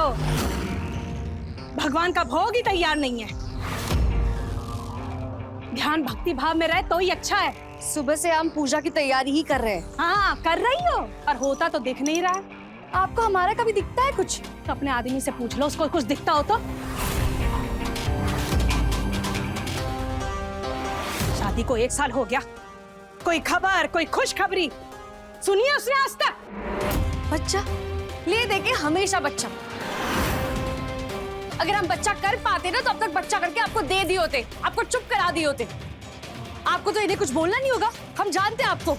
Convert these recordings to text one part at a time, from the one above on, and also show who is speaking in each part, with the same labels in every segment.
Speaker 1: हो? भगवान का भोग ही तैयार नहीं है। ध्यान भक्ति भाव में रहे तो ही अच्छा है।
Speaker 2: सुबह से हम पूजा की तैयारी ही कर रहे हैं।
Speaker 1: हाँ कर रही हो, पर होता तो दिख नहीं रहा है।
Speaker 2: आपको हमारा कभी दिखता है कुछ?
Speaker 1: तो अपने आदमी से पूछ लो, उसको कुछ दिखता हो तो। शादी को 1 साल हो गया, कोई खबर, कोई खुशखबरी सुनी है उसने आज तक?
Speaker 2: बच्चा ले देके हमेशा बच्चा। अगर हम बच्चा कर पाते ना तो अब तक बच्चा करके आपको दे दिए होते, आपको चुप करा दिए होते। आपको तो इन्हें कुछ बोलना नहीं होगा, हम जानते हैं आपको।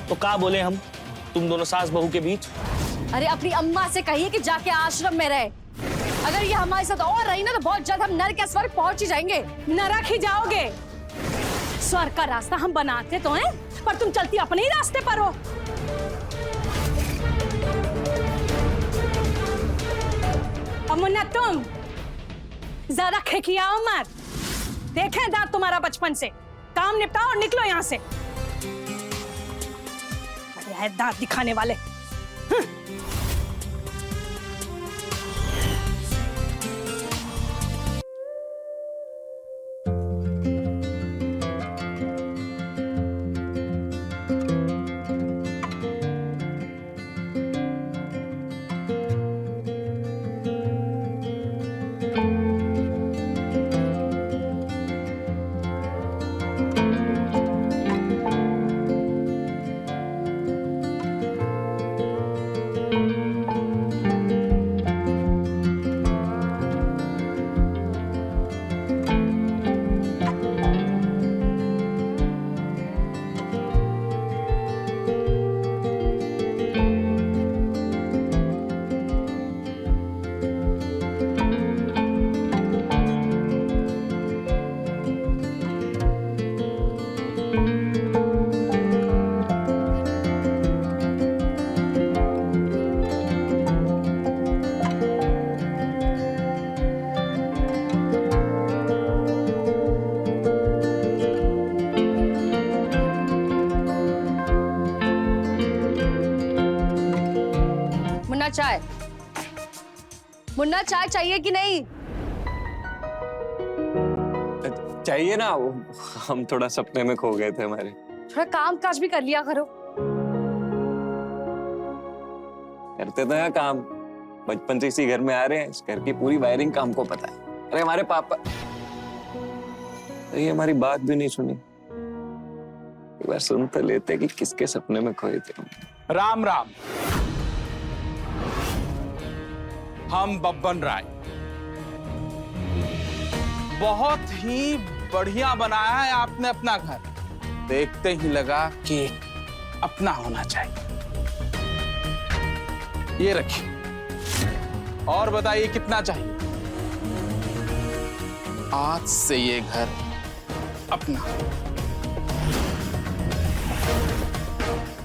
Speaker 3: तो क्या बोले हम तुम दोनों सास बहू के बीच?
Speaker 2: अरे अपनी अम्मा से कहिए कि जाके आश्रम में रहे। अगर ये हमारे साथ और रही ना तो बहुत जल्द हम नरक या स्वर्ग पहुंच ही जाएंगे।
Speaker 1: नरक ही जाओगे। स्वर्ग का रास्ता हम बनाते तो हैं, पर तुम चलती अपने ही रास्ते पर हो। अब मुन्ना तुम ज्यादा खिखियाओ मत। देखें दांत तुम्हारा बचपन से। काम निपटाओ और निकलो यहाँ से। अरे है दांत दिखाने वाले।
Speaker 2: चाय, मुन्ना चाय चाहिए कि नहीं?
Speaker 4: चाहिए ना। हम थोड़ा सपने में खो गए थे हमारे।
Speaker 2: थोड़ा काम काज भी कर लिया करो।
Speaker 4: करते तो हैं काम, बचपन से इसी घर में आ रहे हैं। इस घर की पूरी वायरिंग काम को पता है। अरे हमारे पापा ये हमारी बात भी नहीं सुनी। एक बार सुन तो लेते कि किसके सपने में खोए थे।
Speaker 5: राम राम। हम बब्बन राय। बहुत ही बढ़िया बनाया है आपने अपना घर। देखते ही लगा कि अपना होना चाहिए। ये रखिए और बताइए कितना चाहिए। आज से ये घर अपना।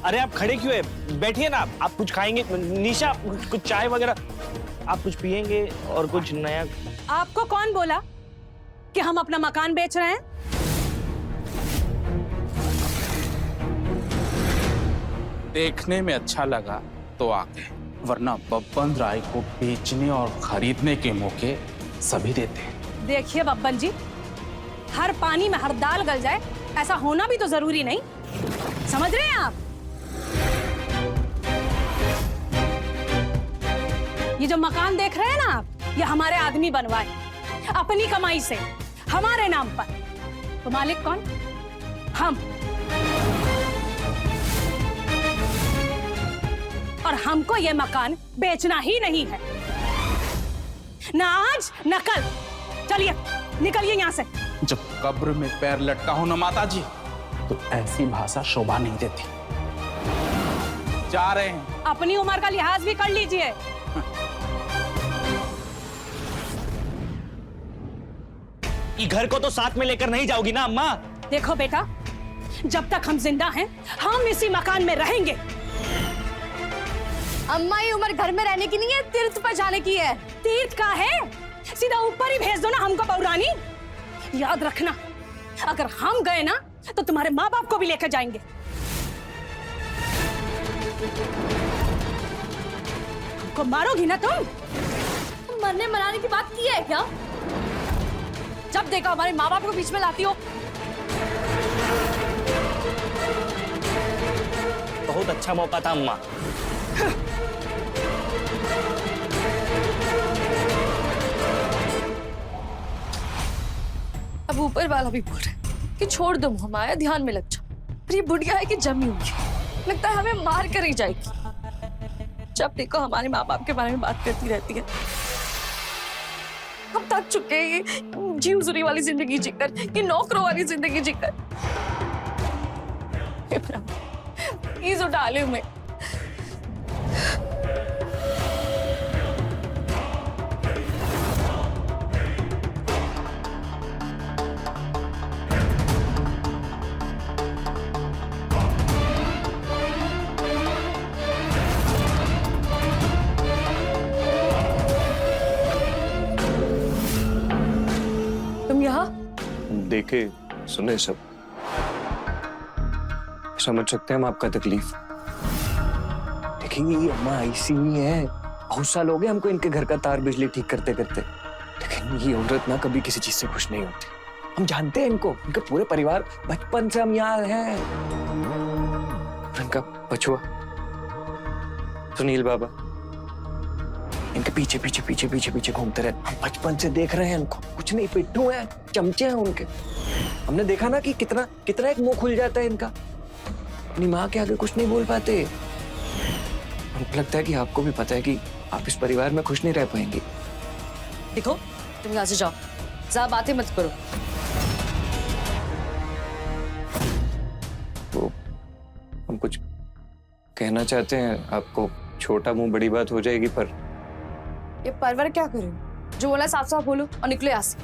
Speaker 3: अरे आप खड़े क्यों है? बैठिए ना। आप कुछ खाएंगे? निशा कुछ चाय वगैरह आप कुछ पिएंगे और कुछ नया?
Speaker 1: आपको कौन बोला कि हम अपना मकान बेच रहे हैं?
Speaker 5: देखने में अच्छा लगा तो आगे, वरना बब्बन राय को बेचने और खरीदने के मौके सभी देते हैं।
Speaker 1: देखिए बब्बन जी, हर पानी में हर दाल गल जाए ऐसा होना भी तो जरूरी नहीं। समझ रहे हैं आप? ये जो मकान देख रहे हैं ना आप, ये हमारे आदमी बनवाए अपनी कमाई से हमारे नाम पर। तो मालिक कौन? हम। और हमको ये मकान बेचना ही नहीं है, ना आज ना कल। चलिए निकलिए यहाँ से।
Speaker 5: जब कब्र में पैर लटका हो ना माता जी, तो ऐसी भाषा शोभा नहीं देती। जा रहे हैं।
Speaker 1: अपनी उम्र का लिहाज भी कर लीजिए।
Speaker 3: ये घर को तो साथ में लेकर नहीं जाओगी ना अम्मा?
Speaker 1: देखो बेटा, जब तक हम जिंदा हैं हम इसी मकान में रहेंगे।
Speaker 2: अम्मा ये उम्र घर में रहने की नहीं है, तीर्थ पर जाने की है।
Speaker 1: तीर्थ का है? सीधा ऊपर ही भेज दो ना हमको बहुरानी। याद रखना, अगर हम गए ना तो तुम्हारे माँ बाप को भी लेकर जाएंगे। सबको मारोगी ना तुम?
Speaker 2: मरने मराने की बात की है क्या? जब देखा हमारे माँ बाप को बीच में लाती हो।
Speaker 3: बहुत अच्छा मौका था अम्मा।
Speaker 2: अब ऊपर वाला भी बोल रहा है कि छोड़ दो हमारा, ध्यान में लग जाओ। पर ये बुढ़िया है कि जमी हुई है, लगता है हमें मार कर ही जाएगी। जब देखो हमारे माँ बाप के बारे में बात करती रहती है। हम थक चुके हैं ये जी हुजूरी वाली जिंदगी जीकर, ये नौकरों वाली जिंदगी जीकर। प्लीज उठा ले मैं। तुम यहाँ?
Speaker 4: देखे सुने सब, समझ सकते हैं हम आपका तकलीफ। देखिए ये अम्मा ऐसी ही है, बहुत साल हो गए हमको इनके घर का तार बिजली ठीक करते करते, लेकिन ये औरत ना कभी किसी चीज से खुश नहीं होती। हम जानते हैं इनको, इनका पूरे परिवार बचपन से हम यहाँ हैं। इनका बचुआ सुनील बाबा इनके पीछे पीछे पीछे पीछे पीछे घूमते रहते। हम बचपन से देख रहे हैं इनको, कुछ नहीं, पिट्ठू हैं, चमचे हैं उनके। हमने देखा ना कि कितना कितना एक मुंह खुल जाता है इनका, अपनी माँ के आगे कुछ नहीं बोल पाते। हमको लगता है कि आपको भी पता है कि आप इस परिवार में खुश नहीं रह पाएंगे।
Speaker 2: देखो तुम यहाँ से जाओ, ज्यादा बातें मत करो।
Speaker 4: तो हम कुछ कहना चाहते हैं आपको, छोटा मुंह बड़ी बात हो जाएगी, पर
Speaker 2: ये परवर क्या करो, जो बोला साफ साफ बोलो और निकलो यहाँ से।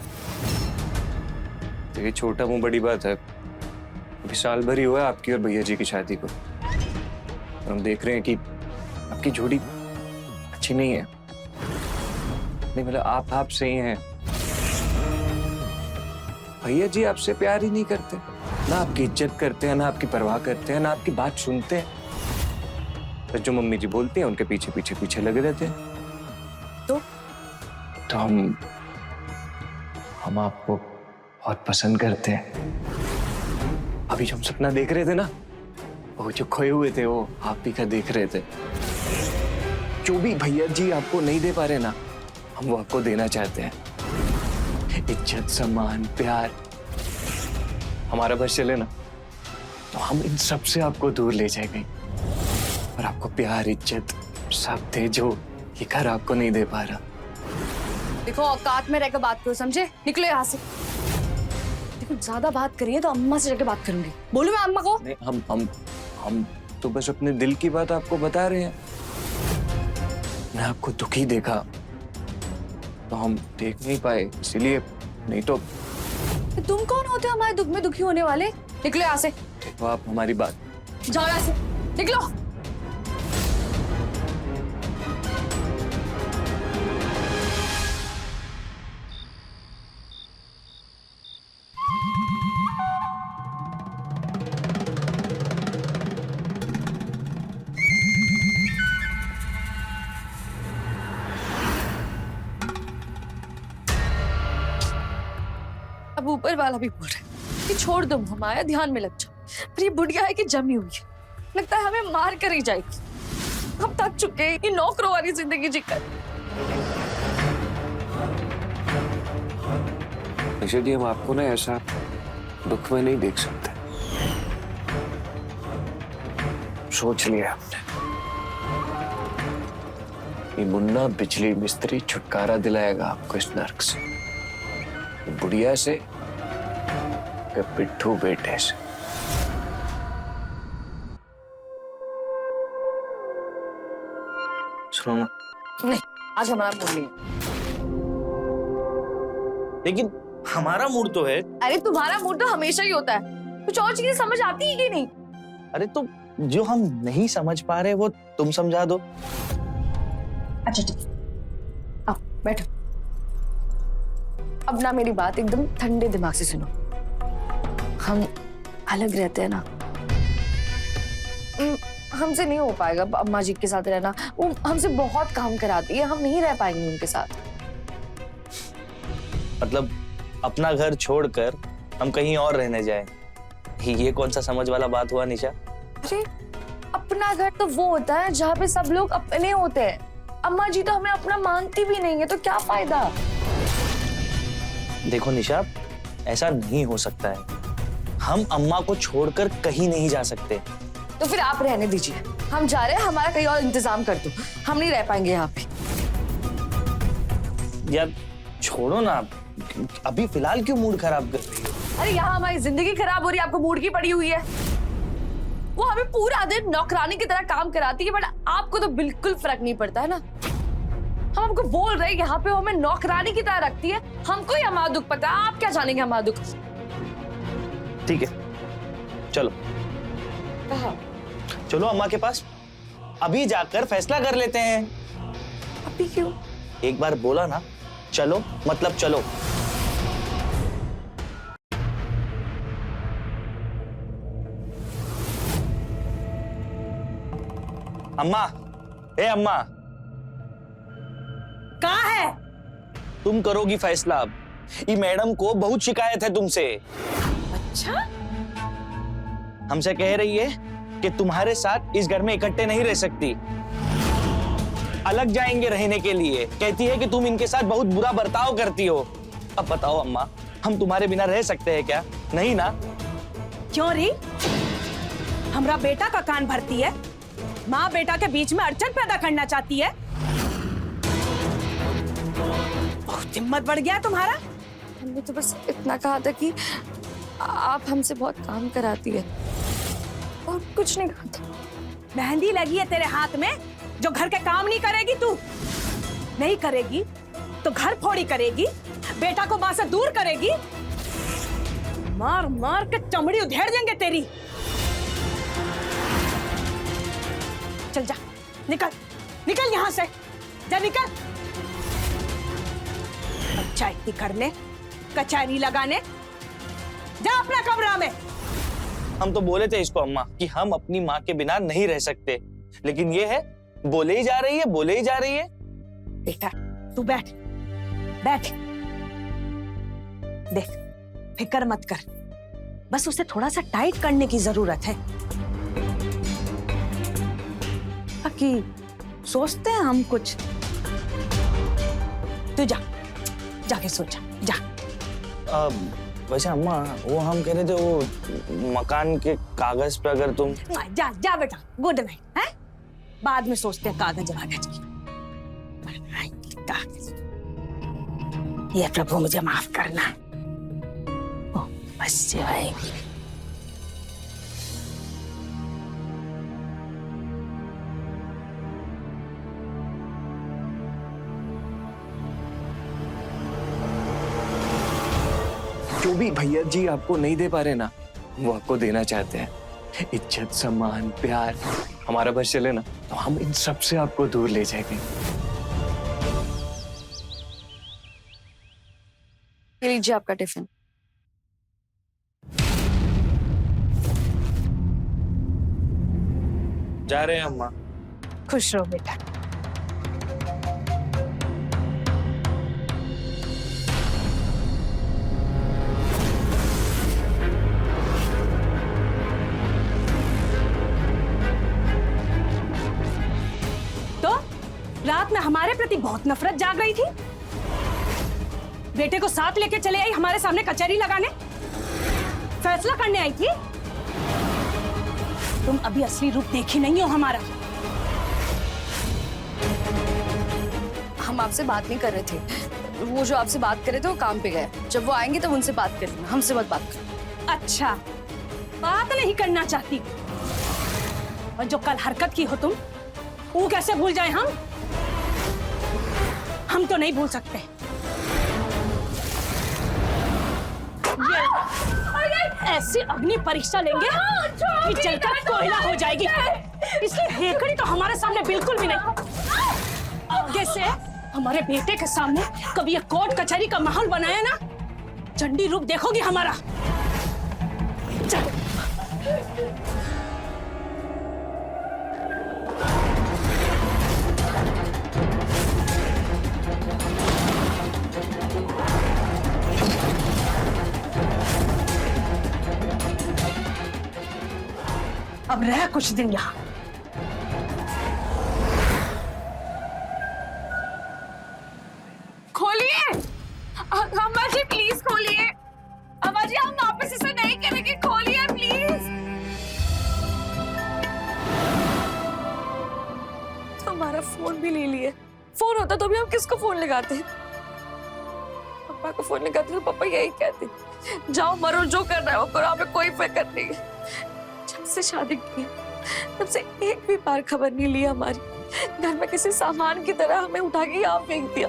Speaker 4: देखिए छोटा मुंह बड़ी बात है, अभी साल भर ही हुआ है आपकी और भैया जी की शादी को। हम देख रहे हैं कि आपकी जोड़ी अच्छी नहीं है। नहीं मतलब आप सही हैं, भैया जी आपसे प्यार ही नहीं करते, ना आपकी इज्जत करते हैं, ना आपकी परवाह करते हैं, ना आपकी बात सुनते हैं। बस जो मम्मी जी बोलती हैं उनके पीछे पीछे पीछे लगे रहते हैं। तो हम आपको बहुत पसंद करते हैं। अभी जो हम सपना देख रहे थे ना, वो जो खोए हुए थे वो आप ही का देख रहे थे। जो भी भैया जी आपको नहीं दे पा रहे ना, हम वो आपको देना चाहते हैं। इज्जत, सम्मान, प्यार। हमारा बस चले ना तो हम इन सब से आपको दूर ले जाएंगे, और आपको प्यार, इज्जत सब दे जो ये घर आपको नहीं दे पा रहा।
Speaker 2: देखो औकात में रहकर बात करो, समझे? निकलो यहाँ से। देखो ज्यादा बात करिए तो अम्मा से जाके बात करूंगी। बोलूं मैं अम्मा को?
Speaker 4: नहीं, हम तो बस अपने दिल की बात आपको बता रहे हैं। मैं आपको दुखी देखा तो हम देख नहीं पाए, इसीलिए। नहीं तो
Speaker 2: तुम कौन होते हो हमारे दुख में दुखी होने वाले? निकलो यहाँ से।
Speaker 4: देखो आप हमारी बात,
Speaker 2: जाओ यहाँ से, निकलो। अब ऊपर वाला भी बोल रहा है कि छोड़ दो हमारा, ध्यान में लग जाओ। पर ये बुढ़िया है कि जमी हुई है, लगता है हमें मार कर ही जाएगी। हम थक चुके हैं ये नौकरों वाली जिंदगी जीकर।
Speaker 4: निशा जी हम आपको ना ऐसा दुख में नहीं देख सकते। सोच लिया हमने, ये मुन्ना बिजली मिस्त्री छुटकारा दिलाएगा आपको इस नर्क से, बुढ़िया से या पिट्ठू बेटे से। सुनो ना,
Speaker 2: नहीं, आज हमारा मूड नहीं।
Speaker 3: लेकिन हमारा मूड तो है।
Speaker 2: अरे तुम्हारा मूड तो हमेशा ही होता है, कुछ और चीजें समझ आती है कि नहीं?
Speaker 3: अरे तो जो हम नहीं समझ पा रहे वो तुम समझा दो।
Speaker 2: अच्छा ठीक, आओ बैठो। अब ना मेरी बात एकदम ठंडे दिमाग से सुनो। हम अलग रहते हैं ना, हमसे नहीं हो पाएगा अम्मा जी के साथ रहना। वो हमसे बहुत काम कराती है, हम नहीं रह पाएंगे उनके साथ।
Speaker 3: मतलब अपना घर छोड़कर हम कहीं और रहने जाए, ये कौन सा समझ वाला बात हुआ निशा?
Speaker 2: अरे अपना घर तो वो होता है जहाँ पे सब लोग अपने होते हैं। अम्मा जी तो हमें अपना मानती भी नहीं है, तो क्या फायदा।
Speaker 3: देखो निशा, ऐसा नहीं हो सकता है। हम अम्मा को छोड़कर कहीं नहीं जा सकते।
Speaker 2: तो फिर आप रहने दीजिए, हम जा रहे हैं, हमारा कहीं और इंतजाम कर दो, हम नहीं रह पाएंगे यहाँ पे।
Speaker 3: यार छोड़ो ना, अभी फिलहाल क्यों मूड खराब कर रही हो?
Speaker 2: अरे यहाँ हमारी जिंदगी खराब हो रही है, आपको मूड की पड़ी हुई है। वो हमें पूरा दिन नौकरानी की तरह काम कराती है, बट आपको तो बिल्कुल फर्क नहीं पड़ता है ना। हम आपको बोल रहे हैं यहाँ पे वो हमें नौकरानी की तरह रखती है, हमको ही हमारा दुख पता है, आप क्या जानेंगे हमारा दुख।
Speaker 3: ठीक है चलो
Speaker 2: कहाँ?
Speaker 3: चलो अम्मा के पास, अभी जाकर फैसला कर लेते हैं।
Speaker 2: अभी क्यों?
Speaker 3: एक बार बोला ना चलो मतलब चलो। अम्मा, ए अम्मा,
Speaker 1: कहाँ है?
Speaker 3: तुम करोगी फैसला अब। ये मैडम को बहुत शिकायत है तुमसे।
Speaker 1: अच्छा,
Speaker 3: हमसे कह रही है कि तुम्हारे साथ इस घर में इकट्ठे नहीं रह सकती, अलग जाएंगे रहने के लिए। कहती है कि तुम इनके साथ बहुत बुरा बर्ताव करती हो। अब बताओ अम्मा, हम तुम्हारे बिना रह सकते हैं क्या? नहीं ना?
Speaker 1: क्यों री? हमरा बेटा का कान भरती है, माँ बेटा के बीच में अड़चन पैदा करना चाहती है। बहुत हिम्मत बढ़ गया है तुम्हारा।
Speaker 2: हमने तो बस इतना कहा था कि आप हमसे बहुत काम कराती है, और कुछ नहीं कहा था।
Speaker 1: मेहंदी लगी है तेरे हाथ में, जो घर के काम नहीं करेगी तू। नहीं करेगी तो घर फोड़ी करेगी, बेटा को मां से दूर करेगी। मार मार के चमड़ी उधेड़ देंगे तेरी। चल जा, निकल निकल यहाँ से, जा निकल। पंचायती करने, कचहरी लगाने, जा अपना कमरा में।
Speaker 3: हम तो बोले थे इसको अम्मा कि हम अपनी माँ के बिना नहीं रह सकते, लेकिन ये है बोले ही जा रही है, बोले ही जा रही है।
Speaker 1: बेटा तू बैठ बैठ, देख फिक्र मत कर, बस उसे थोड़ा सा टाइट करने की जरूरत है। बाकी सोचते हैं हम कुछ। तू जा, जाके सोचा जा।
Speaker 3: वैसे अम्मा, वो हम कह रहे थे वो मकान के कागज पे अगर तुम।
Speaker 1: जा जा बेटा, गुड नाइट है, बाद में सोचते हैं कागज वागज की। कागज, ये प्रभु मुझे माफ करना। ओ, बस जाएगी।
Speaker 4: जो भी भैया जी आपको नहीं दे पा रहे ना, वो आपको देना चाहते हैं। इज्जत, सम्मान, प्यार। हमारा बस चले ना तो हम इन सब से आपको दूर ले जाएंगे।
Speaker 2: ये लीजिए आपका टिफिन।
Speaker 3: जा रहे हैं अम्मा।
Speaker 1: खुश रहो बेटा। तो रात में हमारे प्रति बहुत नफरत जाग रही थी, बेटे को साथ लेके चले आई हमारे सामने कचहरी लगाने, फैसला करने आई थी। तुम अभी असली रूप देखी नहीं हो हमारा।
Speaker 2: हम आपसे बात नहीं कर रहे थे, वो जो आपसे बात कर रहे थे वो काम पे गए। जब वो आएंगे तब उनसे बात कर लेना, हमसे मत बात कर।
Speaker 1: अच्छा, बात नहीं करना चाहती, और जो कल हरकत की हो तुम, वो कैसे भूल जाए हम? हम तो नहीं भूल सकते। ऐसी अग्नि परीक्षा लेंगे कि जलकर कोयला हो जाएगी। इसकी हेकड़ी तो हमारे सामने बिल्कुल भी नहीं। आगे से हमारे बेटे के सामने कभी ये कोर्ट कचहरी का माहौल बनाया ना, चंडी रूप देखोगी हमारा। चल। अब रह कुछ दिन यहाँ।
Speaker 2: खोलिए अम्मा जी, प्लीज खोलिए। अम्मा जी, हम वापस इसे नहीं करेंगे, खोलिए प्लीज। हमारा फोन भी ले लिए। फोन होता तो भी हम किसको फोन लगाते? पापा को फोन लगाते तो पापा यही कहते, जाओ मरो, जो कर रहा है वो करो, हमें कोई फिक्र नहीं है। जब से शादी की तब से एक भी बार खबर नहीं ली हमारी। घर में किसी सामान की तरह हमें उठा के यहाँ फेंक दिया।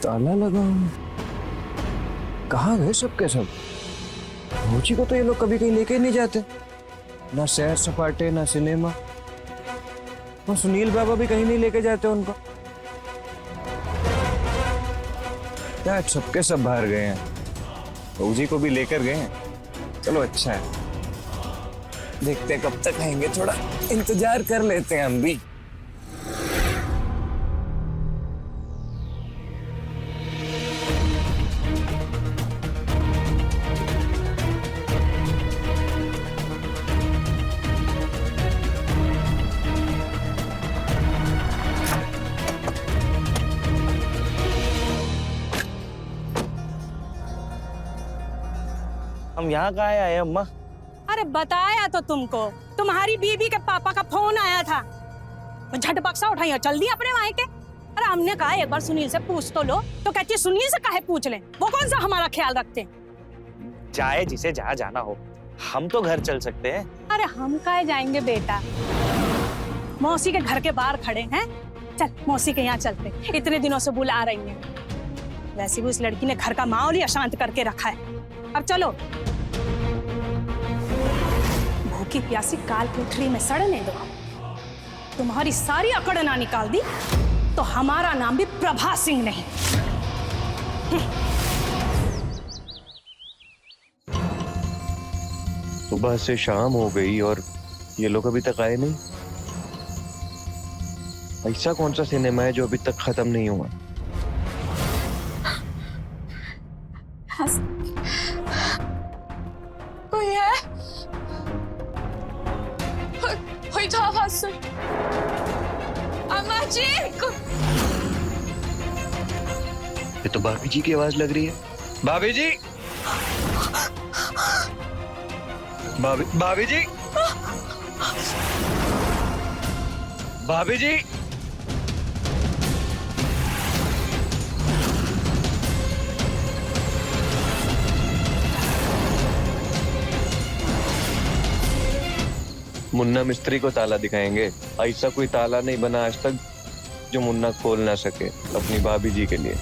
Speaker 4: ताला लगा हुआ। कहाँ गए सब के सब? मोची को तो ये लोग कभी कहीं लेके नहीं जाते, ना सैर सपाटे ना सिनेमा। और सुनील बाबा भी कहीं नहीं लेके जाते उनको। क्या सबके सब बाहर गए हैं, फौजी को भी लेकर गए हैं। चलो अच्छा है, देखते हैं कब तक आएंगे, थोड़ा इंतजार कर लेते हैं हम भी।
Speaker 3: हम यहाँ कहाँ आए हैं अम्मा?
Speaker 1: अरे बताया तो तुमको, तुम्हारी बीबी के पापा का फोन आया था। झट बक्सा उठाई और चल दी अपने वहां के। अरे हमने कहा एक बार सुनील से पूछ तो लो, तो कहती है सुनील से काहे पूछ लें, वो कौन सा हमारा ख्याल रखते हैं।
Speaker 3: जाए जिसे जहाँ जाना हो, हम तो घर चल सकते हैं।
Speaker 1: अरे हम काहे जाएंगे बेटा, मौसी के घर के बाहर खड़े हैं। चल मौसी के यहाँ चलते, इतने दिनों से बुला रही हैं। वैसे भी उस लड़की ने घर का माहौल ही अशांत करके रखा है। अब चलो, भूखी प्यासी काल कोठरी में सड़ने दो। तुम्हारी सारी अकड़ ना निकाल दी तो हमारा नाम भी प्रभा सिंह नहीं।
Speaker 4: सुबह से शाम हो गई और ये लोग अभी तक आए नहीं। ऐसा कौन सा सिनेमा है जो अभी तक खत्म नहीं हुआ?
Speaker 2: कोई है? कोई तो आवाज सुन। अम्मा जी,
Speaker 4: ये तो भाभी जी की आवाज लग रही है। भाभी जी, भाभी जी, भाभी जी। मुन्ना मिस्त्री को ताला दिखाएंगे। ऐसा कोई ताला नहीं बना आज तक जो मुन्ना खोल ना सके अपनी भाभी जी के लिए।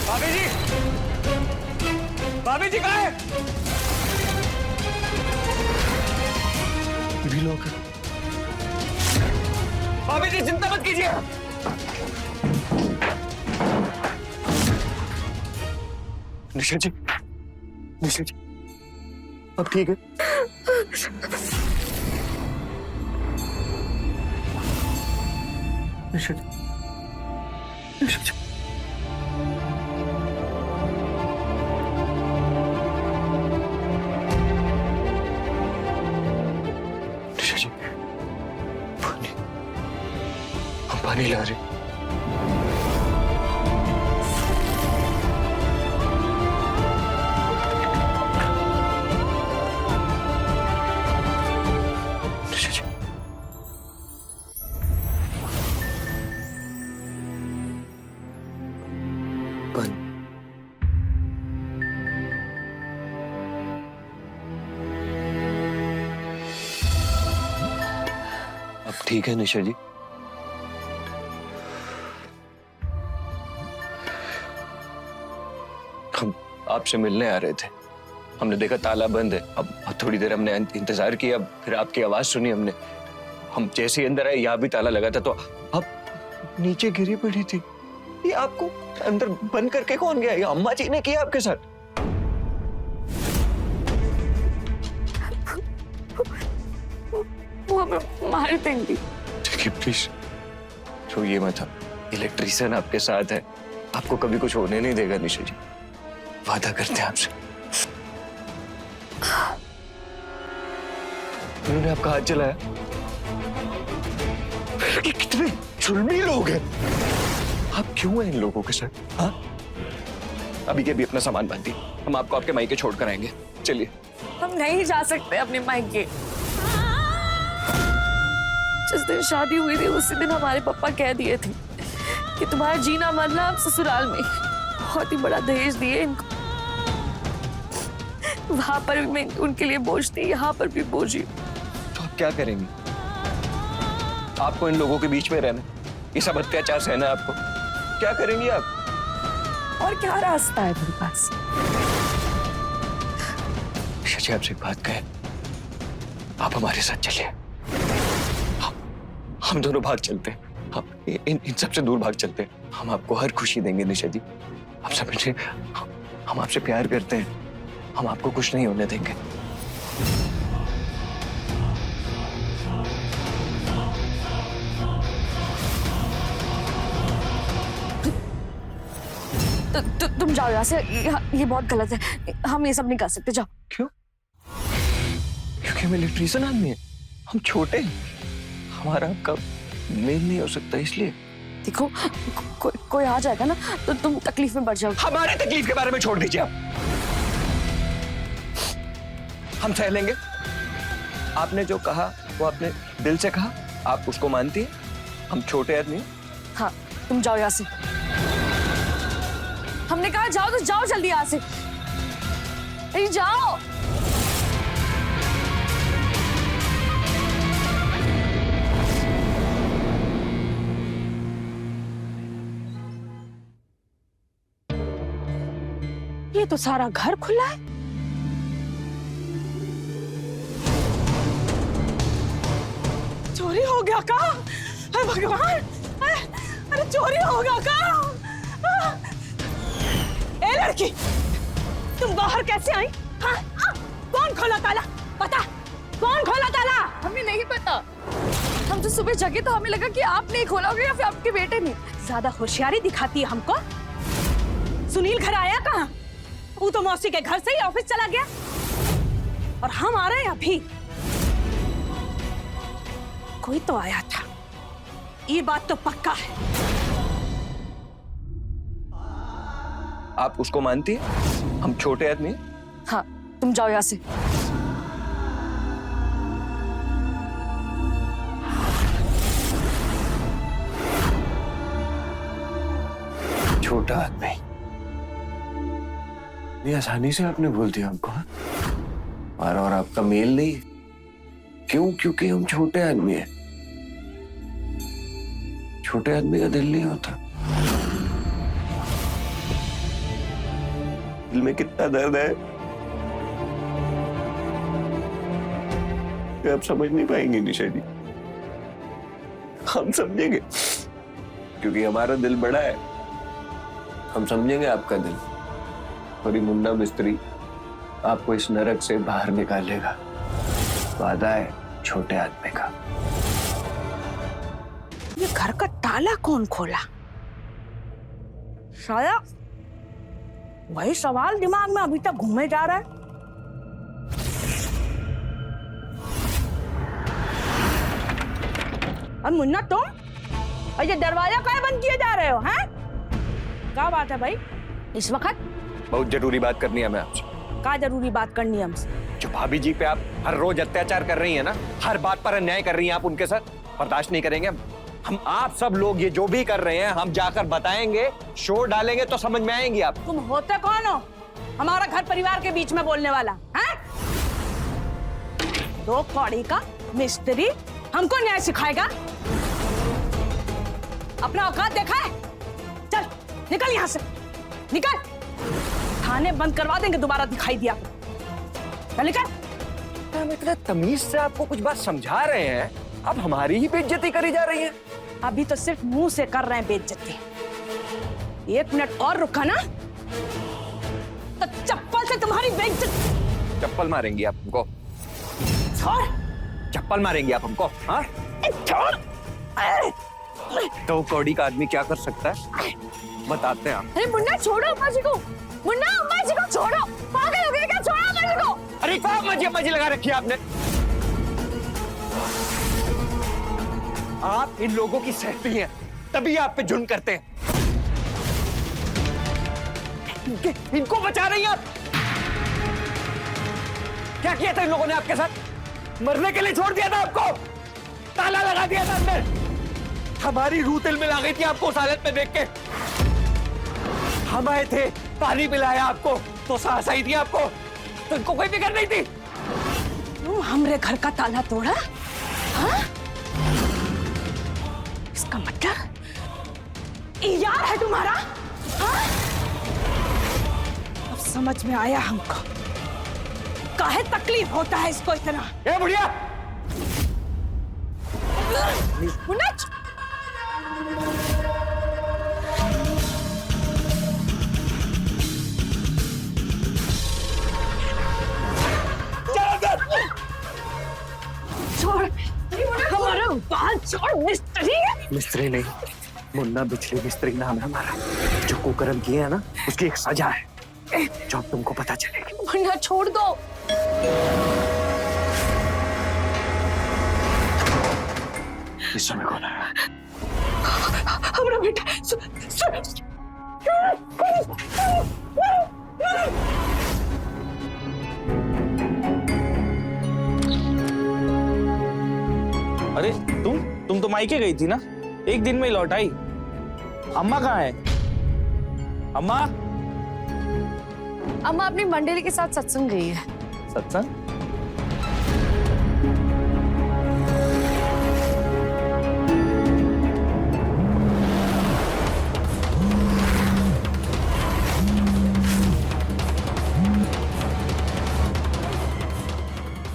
Speaker 4: भाभी जी, भाभी जी कहाँ है? भी लोग। भाभी जी चिंता मत कीजिए। निशा जी, निशा जी, अब ठीक है? निशा जी, निशा जी। निशा जी, पानी, हम पानी ला रहे। अब ठीक है निशा जी? हम आपसे मिलने आ रहे थे, हमने देखा ताला बंद है। अब थोड़ी देर हमने इंतजार किया, फिर आपकी आवाज सुनी हमने। हम जैसे ही अंदर आए यहाँ भी ताला लगा था, तो अब नीचे गिरी पड़ी थी। ये आपको अंदर बंद करके कौन गया? ये अम्मा जी ने किया आपके साथ?
Speaker 2: वो हमें मार देंगी।
Speaker 4: देखिए प्लीज रोइए मत आप। इलेक्ट्रिशियन आपके साथ है, आपको कभी कुछ होने नहीं देगा निशा जी, वादा करते हैं आपसे। उन्होंने आपका हाथ चलाया, ये कितने जुल्मी लोग हैं। आप क्यों हैं इन लोगों के साथ? हाँ, अभी के अभी अपना सामान बांधिए, हम आपको आपके मायके छोड़ कर आएंगे। चलिए।
Speaker 2: हम नहीं जा सकते अपने मायके। जिस दिन शादी हुई थी उसी दिन हमारे पापा कह दिए थे कि तुम्हारा जीना मरना अब ससुराल में। बहुत ही बड़ा दहेज दिए इनको। वहां पर भी मैं उनके लिए बोझ थी, यहाँ पर भी बोझ ही।
Speaker 4: तो आप क्या करेंगी? आपको इन लोगों के बीच में रहना, ये सब अत्याचार सहना आपको, क्या करेंगी आप?
Speaker 2: और क्या रास्ता है मेरे पास?
Speaker 4: शशि आपसे एक बात कहे, आप हमारे साथ चलिए। हम दोनों भाग चलते हैं, हम इन सबसे दूर भाग चलते हैं। हम आपको हर खुशी देंगे निशा जी, आप समझे? हम आपसे प्यार करते हैं, हम आपको कुछ नहीं होने देंगे।
Speaker 2: तुम जाओ यहाँ से, ये बहुत गलत है। हम ये सब नहीं कर सकते, जाओ।
Speaker 4: क्यों? क्योंकि हम इलेक्ट्रिशियन आदमी हैं, हम छोटे हैं, हमारा आपका मेल नहीं हो सकता, इसलिए।
Speaker 2: देखो कोई आ जाएगा ना तो तुम तकलीफ में बढ़ जाओगे।
Speaker 4: हमारी तकलीफ के बारे में छोड़ दीजिए आप, हम सह लेंगे। आपने जो कहा वो आपने दिल से कहा, आप उसको मानती हैं। हम छोटे आदमी।
Speaker 2: हाँ, तुम जाओ यहाँ से। हमने कहा जाओ तो जाओ जल्दी यहाँ से। अरे जाओ।
Speaker 1: ये तो सारा घर खुला है। चोरी हो गया का? अरे भगवान, अरे चोरी हो गया का? ए लड़की, तुम बाहर कैसे आई? हाँ? कौन खोला ताला? पता? कौन खोला ताला?
Speaker 2: हमें नहीं पता। हम तो सुबह जगे तो हमें लगा कि आपने ही खोला होगा या फिर आपके बेटे ने।
Speaker 1: ज्यादा होशियारी दिखाती है हमको। सुनील घर आया कहाँ? वो तो मौसी के घर से ही ऑफिस चला गया और हम आ रहे हैं अभी। कोई तो आया था, ये बात तो पक्का है।
Speaker 4: आप उसको मानती हैं? हम छोटे आदमी हैं।
Speaker 2: हाँ, तुम जाओ यहाँ से।
Speaker 4: छोटा आदमी, ये आसानी से आपने बोल दिया हमको। और आपका मेल नहीं है। क्यों? क्योंकि हम छोटे आदमी हैं। छोटे आदमी का दिल नहीं होता। दिल में कितना दर्द है ये आप समझ नहीं पाएंगे निशा जी। हम समझेंगे क्योंकि हमारा दिल बड़ा है। हम समझेंगे आपका दिल, और ये मुन्ना मिस्त्री आपको इस नरक से बाहर निकालेगा। वादा है छोटे आदमी का।
Speaker 1: ये घर का ताला कौन खोला? शायद वही सवाल दिमाग में अभी तक घूमे जा रहा है। और मुन्ना तुम, और ये दरवाजा क्या बंद किए जा रहे हो? हैं? क्या बात है भाई इस वक्त?
Speaker 4: बहुत जरूरी बात करनी है मैं आपसे।
Speaker 1: क्या जरूरी बात करनी है हमसे?
Speaker 4: जो भाभी जी पे आप हर रोज अत्याचार कर रही हैं ना, हर बात पर अन्याय कर रही हैं आप उनके साथ, बर्दाश्त नहीं करेंगे हम। आप सब लोग ये जो भी कर रहे हैं हम जाकर बताएंगे, शोर डालेंगे तो समझ में आएंगी आप।
Speaker 1: तुम होते कौन हो हमारा घर परिवार के बीच में बोलने वाला? हैं? दो कौड़ी का मिस्त्री हमको न्याय सिखाएगा? अपना औकात देखा है? चल निकल यहाँ से, निकल। थाने बंद करवा देंगे दोबारा दिखाई दिया। चल निकल।
Speaker 4: हम इतना तमीज से आपको कुछ बात समझा रहे हैं, अब हमारी ही बेइज्जती करी जा रही है।
Speaker 1: अभी तो सिर्फ मुंह से कर रहे हैं बेइज्जती। 1 मिनट और रुका ना तो चप्पल से तुम्हारी बेइज्जती।
Speaker 4: चप्पल मारेंगी आप हमको?
Speaker 1: छोड़।
Speaker 4: चप्पल मारेंगे आप हमको? हाँ,
Speaker 1: छोड़।
Speaker 4: तो कौड़ी का आदमी क्या कर सकता है बताते हैं आप।
Speaker 2: अरे मुन्ना छोड़ो अम्मा जी को, मुन्ना अम्मा जी को छोड़ो, पागल हो गए क्या? छोड़ो अम्मा जी को।
Speaker 4: अरे क्या मजे लगा रखी है आपने? आप इन लोगों की सहती हैं, तभी आप पे जुर्म करते हैं। इनको बचा रही हैं आप। क्या किया था इन लोगों ने आपके साथ? मरने के लिए छोड़ दिया था आपको, ताला लगा दिया था अंदर। हमारी रूह दिल में आ गई थी आपको उस हालत में देख के। हम आए थे, पानी पिलाया आपको, तो सांस आई थी आपको, तो इनको कोई फिक्र नहीं थी।
Speaker 1: तू हमरे घर का ताला तोड़ा? हाँ? इसका मतलब यार है तुम्हारा? हाँ? अब समझ में आया हमको, काहे तकलीफ होता है इसको इतना।
Speaker 4: ए बुढ़िया!
Speaker 1: मुन्ना, छोड़ हमारा बाल, छोड़। मिस्त्री है।
Speaker 4: मिस्त्री नहीं, मुन्ना बिजली मिस्त्री नाम है हमारा। जो कुकर्म किए हैं ना, उसकी एक सजा है जो अब तुमको पता चलेगी।
Speaker 2: मुन्ना छोड़ दो।
Speaker 4: इस समय कौन आया?
Speaker 1: हमारा बेटा
Speaker 3: अरे तुम तो मायके गई थी ना, एक दिन में ही लौट आई। अम्मा कहाँ है? अम्मा?
Speaker 2: अम्मा अपनी मंडली के साथ सत्संग गई है।
Speaker 3: सत्संग?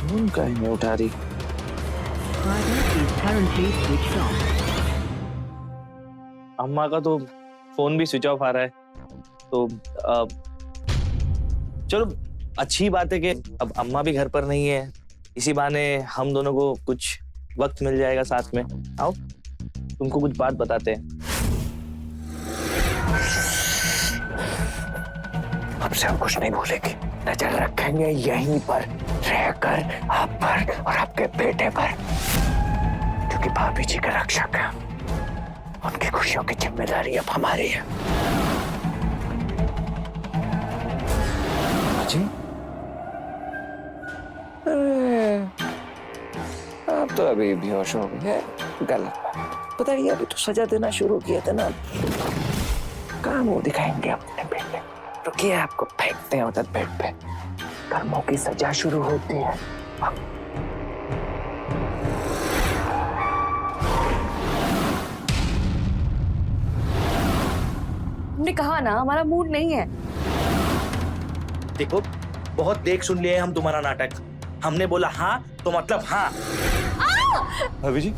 Speaker 3: फोन काहे नहीं उठा रही? अम्मा का तो फोन भी स्विच ऑफ आ रहा है, तो चलो अच्छी बात है कि अब अम्मा भी घर पर नहीं है। इसी बहाने हम दोनों को कुछ वक्त मिल जाएगा साथ में। आओ, तुमको कुछ बात बताते हैं।
Speaker 4: हमसे हम कुछ नहीं भूलेंगे, नजर रखेंगे यहीं पर रहकर आप पर और आपके बेटे पर, क्योंकि भाभी जी के रक्षक हैं। उनकी खुशियों की जिम्मेदारी अब हमारी है। जी? आप तो अभी बेहोश हो गए हैं। गलत बात। पता नहीं, अभी तो सजा देना शुरू किया था ना, कहाँ मुंह दिखाएंगे अपने बेटे। रुकिए, आपको फेंकते हैं उधर बेड पे। कर्मों की सजा शुरू होती है।
Speaker 2: हमने कहा ना हमारा मूड नहीं है।
Speaker 3: देखो, बहुत देख सुन लिए हम तुम्हारा नाटक। हमने बोला हाँ तो मतलब हाँ।
Speaker 4: भाभी जी,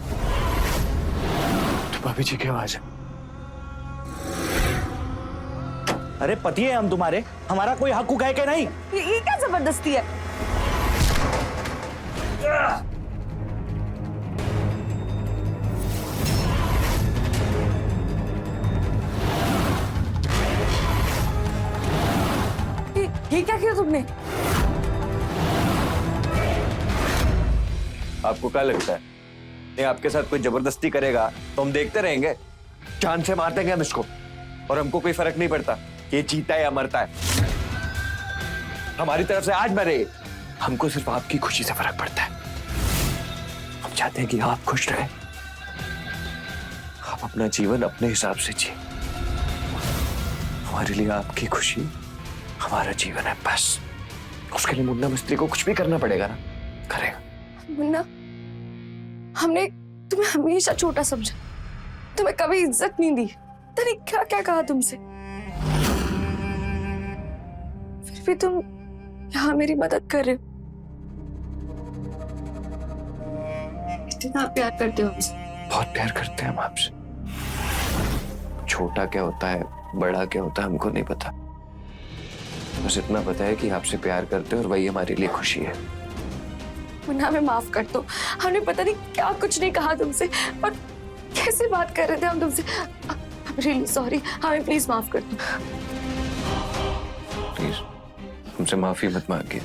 Speaker 4: तो भाभी जी की आवाज है।
Speaker 3: अरे पति है हम तुम्हारे, हमारा कोई हक है कि नहीं?
Speaker 2: ये क्या जबरदस्ती है? ये क्या किया तुमने?
Speaker 4: आपको क्या लगता है ये आपके साथ कोई जबरदस्ती करेगा तो हम देखते रहेंगे? जान से मार देंगे हम इसको, और हमको कोई फर्क नहीं पड़ता कि ये जीता है या मरता है। हमारी तरफ से आज मरे, हमको सिर्फ आपकी खुशी से फर्क पड़ता है। हम चाहते हैं कि आप खुश रहें, आप अपना जीवन अपने हिसाब से जिए। हमारे लिए आपकी खुशी हमारा जीवन है, बस। उसके लिए मुन्ना मिस्त्री को कुछ भी करना पड़ेगा ना, करेगा।
Speaker 2: मुन्ना, हमने तुम्हें हमेशा छोटा समझा, तुम्हें कभी इज्जत नहीं दी। पता नहीं क्या क्या कहा तुमसे, फिर भी तुम यहाँ मेरी मदद कर रहे हो। इतना प्यार करते हो हमसे।
Speaker 4: बहुत प्यार करते हैं हम आपसे। छोटा क्या होता है, बड़ा क्या होता है, हमको नहीं पता। बस इतना पता है कि आपसे प्यार करते हैं और वही हमारे लिए खुशी है।
Speaker 2: मुन्ना हमें माफ कर दो, हमने पता नहीं क्या कुछ नहीं कहा तुमसे और कैसे बात कर रहे थे हम तुमसे। रियली सॉरी, हमें प्लीज माफ कर दो।
Speaker 4: प्लीज हमसे माफी मत मांगिए।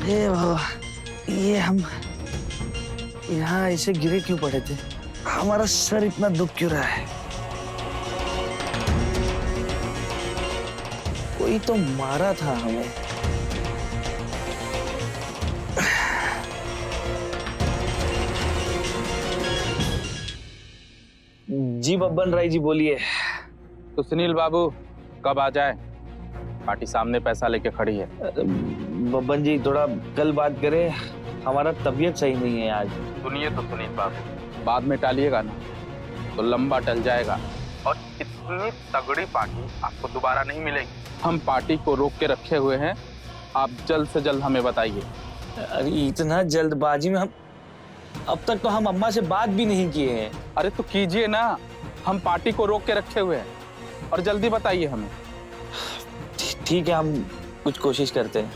Speaker 3: हे बाबा, ये हम यहाँ ऐसे गिरे क्यों पड़े थे? हमारा सर इतना दुख क्यों रहा है? कोई तो मारा था हमें। जी बब्बन राय जी बोलिए।
Speaker 5: तो सुनील बाबू कब आ जाए? पार्टी सामने पैसा लेके खड़ी है।
Speaker 3: बब्बन जी थोड़ा कल बात करें, हमारा तबीयत सही नहीं है आज।
Speaker 5: सुनिए तो सुनील बाबू, बाद में टालिएगा ना तो लंबा टल जाएगा और इतनी तगड़ी पार्टी आपको दोबारा नहीं मिलेगी। हम पार्टी को रोक के रखे हुए हैं, आप जल्द से जल्द हमें बताइए।
Speaker 3: अरे इतना जल्दबाजी में अब तक तो हम अम्मा से बात भी नहीं किए हैं।
Speaker 5: अरे तो कीजिए ना, हम पार्टी को रोक के रखे हुए हैं और जल्दी बताइए हमें।
Speaker 3: ठीक है, हम कुछ कोशिश करते हैं।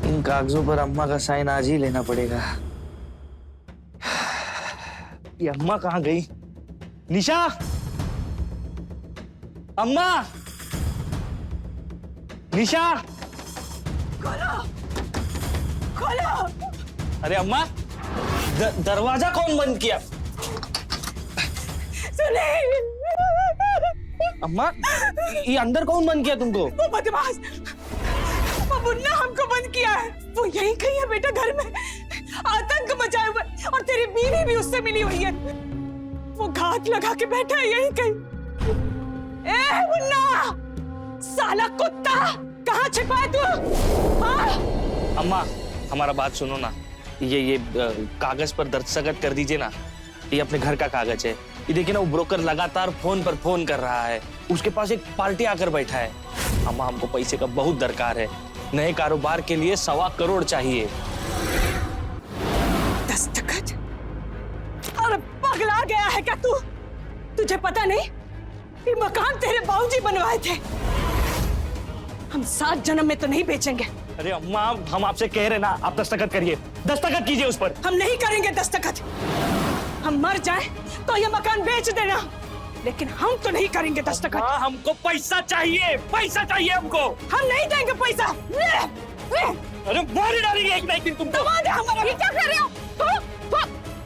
Speaker 3: इन कागजों पर अम्मा का साइन आज ही लेना पड़ेगा। ये अम्मा कहाँ गई? निशा, अम्मा, निशा,
Speaker 1: खोलो, खोलो।
Speaker 3: अरे अम्मा, दरवाजा कौन बंद किया?
Speaker 1: सुनील,
Speaker 3: अम्मा, ये अंदर कौन बंद किया तुमको?
Speaker 1: वो बदमाश, वो मुन्ना हमको बंद किया है। वो यहीं कहीं है बेटा, घर में आतंक मचाए हुए, और तेरी बीवी भी उससे मिली हुई है। वो घात लगा के बैठा है यहीं कहीं। ए मुन्ना, साला कुत्ता, कहाँ छिपा है तू?
Speaker 3: अम्मा, हमारा बात सुनो ना। ये कागज पर दस्तखत कर दीजिए ना। ये अपने घर का कागज है। ये देखिए ना, वो ब्रोकर लगातार फोन पर फोन कर रहा है। उसके पास एक पार्टी आकर बैठा है। अम्मा, हमको पैसे का बहुत दरकार है। नए कारोबार के लिए 1.25 करोड़ चाहिए।
Speaker 1: दस्तखत? अरे पगला गया है क्या तू? तुझे पता नहीं ये मकान तेरे बाबूजी बनवाए थे। हम 7 जन्म में तो नहीं बेचेंगे।
Speaker 3: अरे अम्मा, हम आपसे कह रहे ना, आप दस्तखत करिए, दस्तखत कीजिए उस पर।
Speaker 1: हम नहीं करेंगे दस्तखत। हम मर जाए तो ये मकान बेच देना, लेकिन हम तो नहीं करेंगे दस्तखत।
Speaker 3: हमको पैसा चाहिए हमको।
Speaker 1: हम नहीं देंगे पैसा।
Speaker 3: अरे मार ही डालेंगे एक ना एक दिन तुमको।
Speaker 1: दबा दे हमारा। ये क्या कर रहे हो?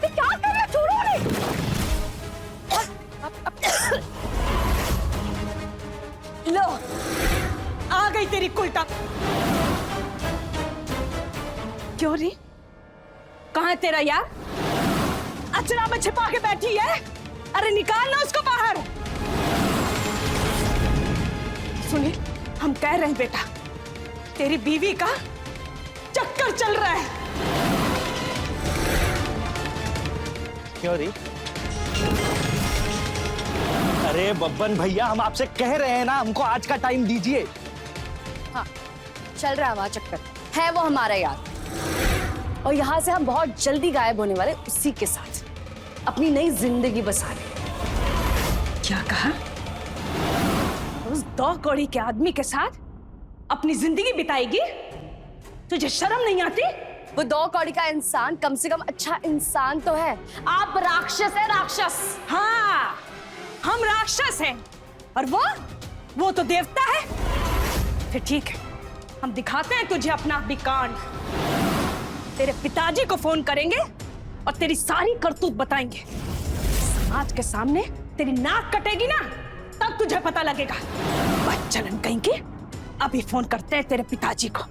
Speaker 1: ये क्या कर रहे हो? छोड़ो नहीं। लो, आ गई तेरी कुलटा। क्यों री? कहाँ है तेरा यार? अचरा में छिपा के बैठी है। अरे निकालना उसको बाहर। सुनिए, हम कह रहे हैं बेटा, तेरी बीवी का चक्कर चल रहा है।
Speaker 3: क्यों री? अरे बब्बन भैया, हम आपसे कह रहे हैं ना, हमको आज का टाइम दीजिए।
Speaker 2: हाँ, चल रहा है हमारा चक्कर, है वो हमारा यार। और यहाँ से हम बहुत जल्दी गायब होने वाले, उसी के साथ अपनी नई जिंदगी बसा रहे।
Speaker 1: क्या कहा? उस 2 कौड़ी के आदमी के साथ अपनी जिंदगी बिताएगी? तुझे शर्म नहीं आती?
Speaker 2: वो 2 कौड़ी का इंसान कम से कम अच्छा इंसान तो है। आप राक्षस है, राक्षस।
Speaker 1: हाँ, हम राक्षस हैं और वो तो देवता है। फिर ठीक है, हम दिखाते हैं तुझे अपना विकांड। तेरे पिताजी को फोन करेंगे और तेरी सारी करतूत बताएंगे। समाज के सामने तेरी नाक कटेगी ना, तब तुझे पता लगेगा। बच्चन कहीं की। अभी फोन करते हैं तेरे पिताजी को।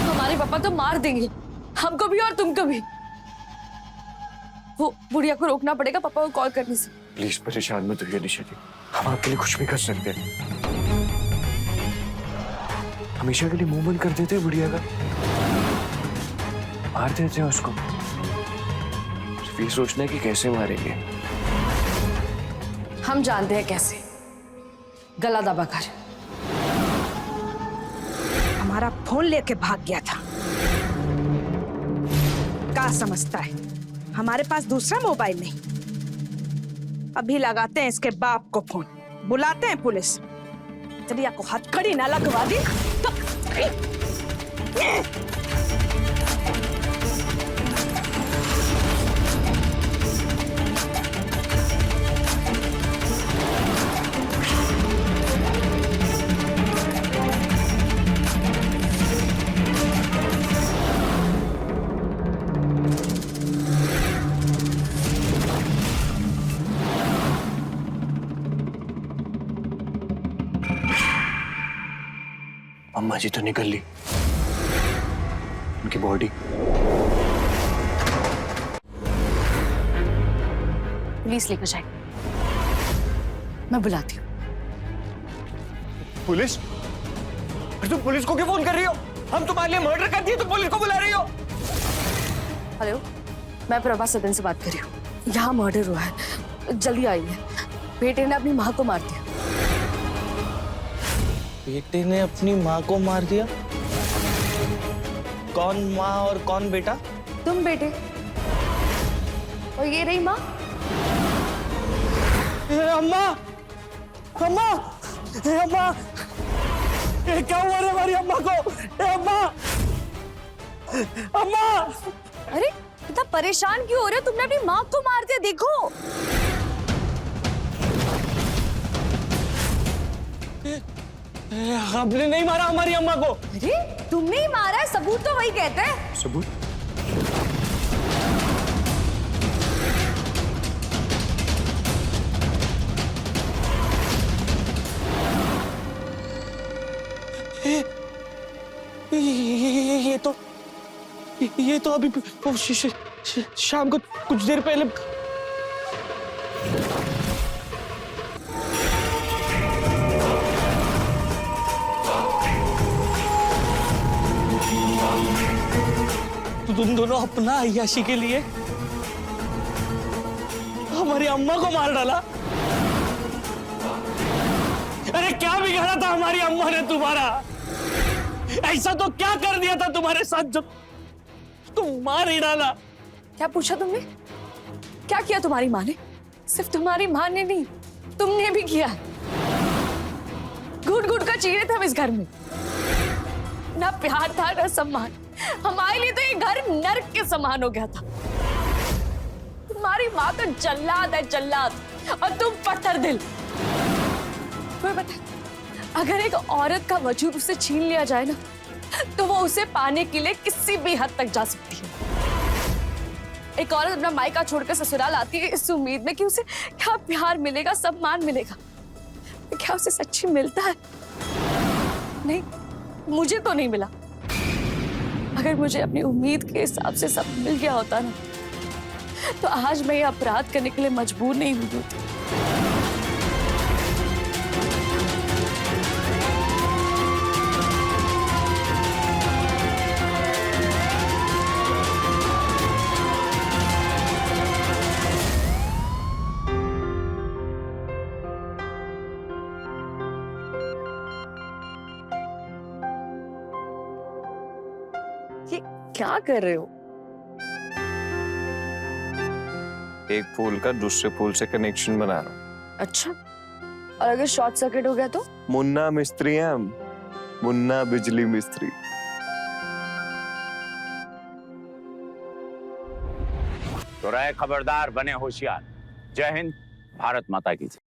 Speaker 2: हमारे पापा तो मार देंगे, हमको भी और तुमको भी। वो बुढ़िया को रोकना पड़ेगा पापा को कॉल करने से।
Speaker 4: प्लीज परेशान मत होइए निशा जी, हम आपके लिए कुछ भी कर सकते हैं। हमेशा के लिए मुंह बंद कर देते हैं बुढ़िया का, मार देते हैं उसको। सिर्फ ये सोचना है कि कैसे मारेंगे।
Speaker 2: हम जानते हैं कैसे, गला दबाकर।
Speaker 1: हमारा फोन लेके भाग गया था। क्या समझता है हमारे पास दूसरा मोबाइल नहीं? अभी लगाते हैं इसके बाप को फोन, बुलाते हैं पुलिस। चलिए को हथकड़ी ना लगवा दी तो
Speaker 4: अम्मा जी तो निकल ली, उनकी बॉडी।
Speaker 2: पुलिस लेकर जाए, मैं बुलाती हूँ।
Speaker 4: पुलिस? अरे तुम पुलिस को क्यों फोन कर रही हो? हम तुम्हारे लिए मर्डर कर दिए, तुम पुलिस को बुला रही हो?
Speaker 2: हेलो, मैं प्रभा सदन से बात कर रही हूँ। यहाँ मर्डर हुआ है, जल्दी आइए। बेटे ने अपनी माँ को मार दिया।
Speaker 3: बेटे ने अपनी माँ को मार दिया? कौन माँ और कौन बेटा?
Speaker 2: तुम बेटे, और ये रही माँ।
Speaker 3: अम्मा, अम्मा, अम्मा, क्या हुआ रे हमारी अम्मा को? अम्मा, अम्मा!
Speaker 2: अरे इतना परेशान क्यों हो रहे हो? तुमने अपनी माँ को मार दिया, देखो।
Speaker 3: आपने नहीं मारा हमारी अम्मा को?
Speaker 2: अरे तुमने ही मारा है, सबूत तो वही कहते हैं।
Speaker 4: सबूत?
Speaker 3: ये तो अभी शाम को कुछ देर पहले। तो तुम दोनों अपना अय्याशी के लिए हमारी अम्मा को मार डाला? अरे क्या बिगाड़ा था हमारी अम्मा ने तुम्हारा? ऐसा तो क्या कर दिया था तुम्हारे साथ जब तुम मार ही डाला?
Speaker 2: क्या पूछा तुमने? क्या किया तुम्हारी माँ ने? सिर्फ तुम्हारी माँ ने नहीं, तुमने भी किया। घुट घुट कर जी रहे थे हम इस घर में। ना प्यार था ना सम्मान। हमारे लिए तो ये घर नर्क के समान हो गया था। तुम्हारी माँ तो जल्लाद है, जल्लाद, और तुम पत्थर दिल। तुम्हें पता है, अगर एक औरत का वजूद उसे छीन लिया जाए ना, तो वो उसे पाने के लिए किसी भी हद तक जा सकती है। एक औरत अपना मायका छोड़कर ससुराल आती है इस उम्मीद में कि उसे क्या प्यार मिलेगा, सम्मान मिलेगा। क्या उसे सच्ची मिलता है? नहीं, मुझे तो नहीं मिला। अगर मुझे अपनी उम्मीद के हिसाब से सब मिल गया होता ना, तो आज मैं ये अपराध करने के लिए मजबूर नहीं हुई होती। ये क्या कर रहे हो?
Speaker 4: एक पोल का दूसरे पोल से कनेक्शन बना रहा हूँ।
Speaker 2: अच्छा, और अगर शॉर्ट सर्किट हो गया तो?
Speaker 4: मुन्ना मिस्त्री है हम, मुन्ना बिजली मिस्त्री।
Speaker 6: तो रहे खबरदार, बने होशियार। जय हिंद, भारत माता की जय।